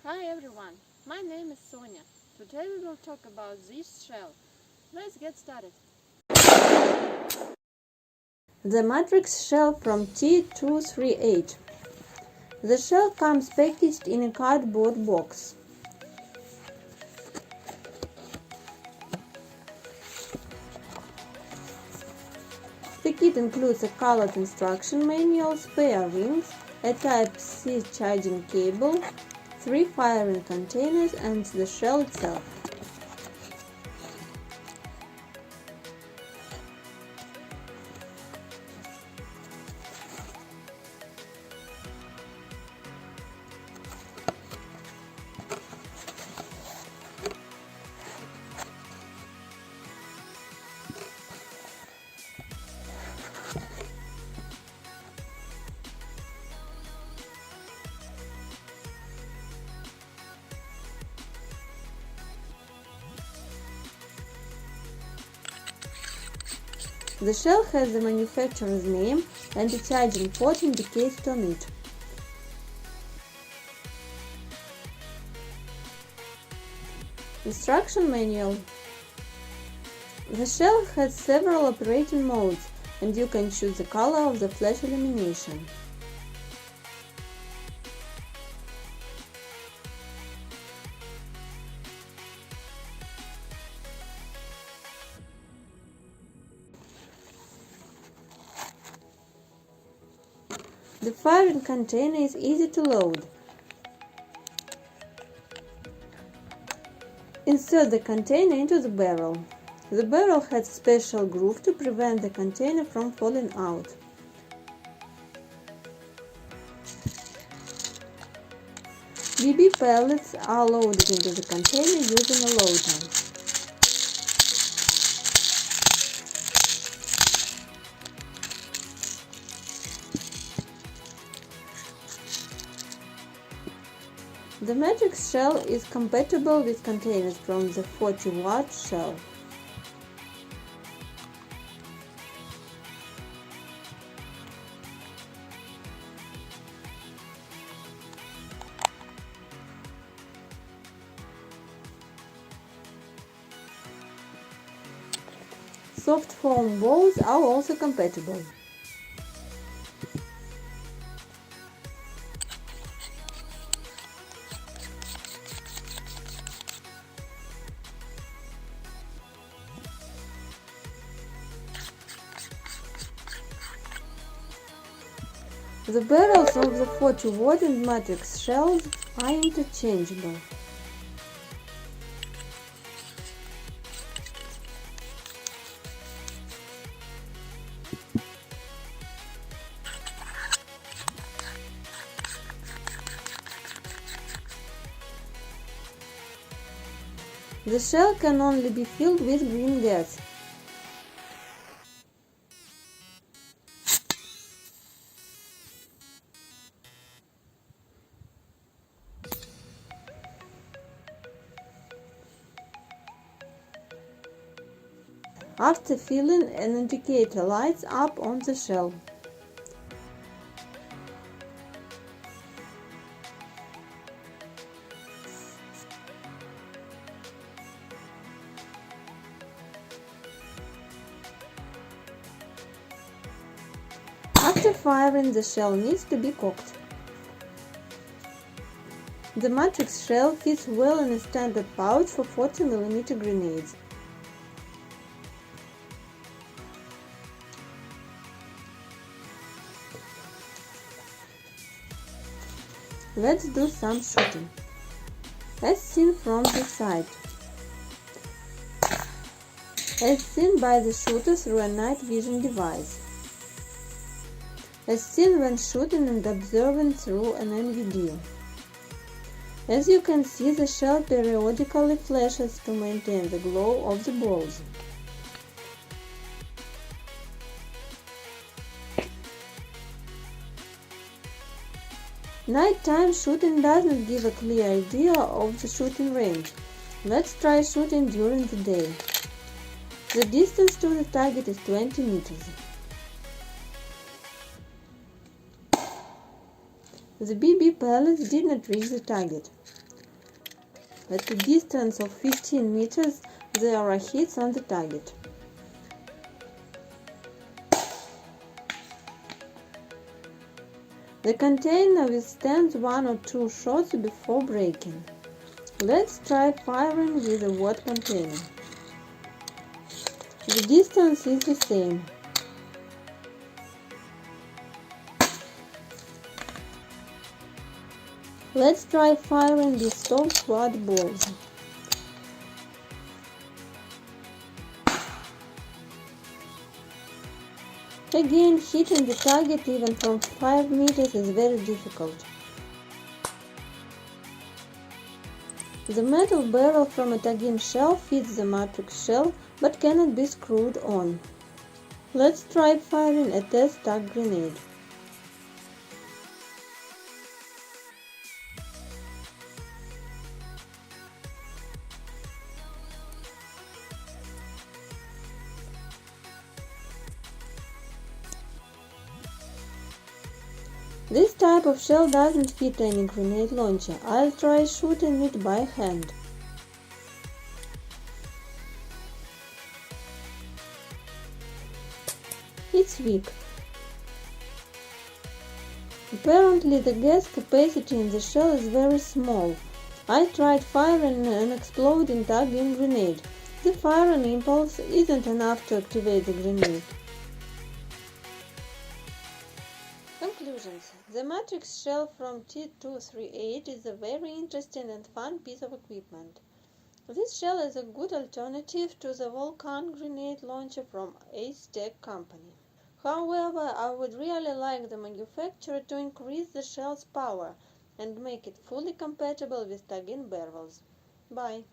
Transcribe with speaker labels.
Speaker 1: Hi everyone, my name is Sonja. Today we will talk about this shell. Let's get started.
Speaker 2: The matrix shell from T238. The shell comes packaged in a cardboard box. The kit includes a colored instruction manual, spare rings, a Type-C charging cable, 3 firing containers and the shell itself. The shell has the manufacturer's name and a charging port indicated on it. Instruction manual. The shell has several operating modes and you can choose the color of the flash illumination. The firing container is easy to load. Insert the container into the barrel. The barrel has a special groove to prevent the container from falling out. BB pellets are loaded into the container using a loader. The matrix shell is compatible with containers from the 40-watt shell. Soft foam balls are also compatible. The barrels of the 40-watt and matrix shells are interchangeable. The shell can only be filled with green gas. After filling, an indicator lights up on the shell. After firing, the shell needs to be cocked. The matrix shell fits well in a standard pouch for 40mm grenades. Let's do some shooting. As seen from the side. As seen by the shooter through a night vision device. As seen when shooting and observing through an NVD. As you can see, the shell periodically flashes to maintain the glow of the balls. Nighttime shooting doesn't give a clear idea of the shooting range. Let's try shooting during the day. The distance to the target is 20 meters. The BB pellets did not reach the target. At a distance of 15 meters, there are hits on the target. The container withstands 1 or 2 shots before breaking. Let's try firing with a wet container. The distance is the same. Let's try firing with soft wad balls. Again, hitting the target even from 5 meters is very difficult. The metal barrel from a tag-in shell fits the matrix shell but cannot be screwed on. Let's try firing a test tag grenade. This type of shell doesn't fit any grenade launcher. I'll try shooting it by hand. It's weak. Apparently the gas capacity in the shell is very small. I tried firing an exploding tag-in grenade. The firing impulse isn't enough to activate the grenade. Conclusions. The matrix shell from T238 is a very interesting and fun piece of equipment. This shell is a good alternative to the Volcan grenade launcher from Ace Tech Company. However, I would really like the manufacturer to increase the shell's power and make it fully compatible with tag-in barrels. Bye!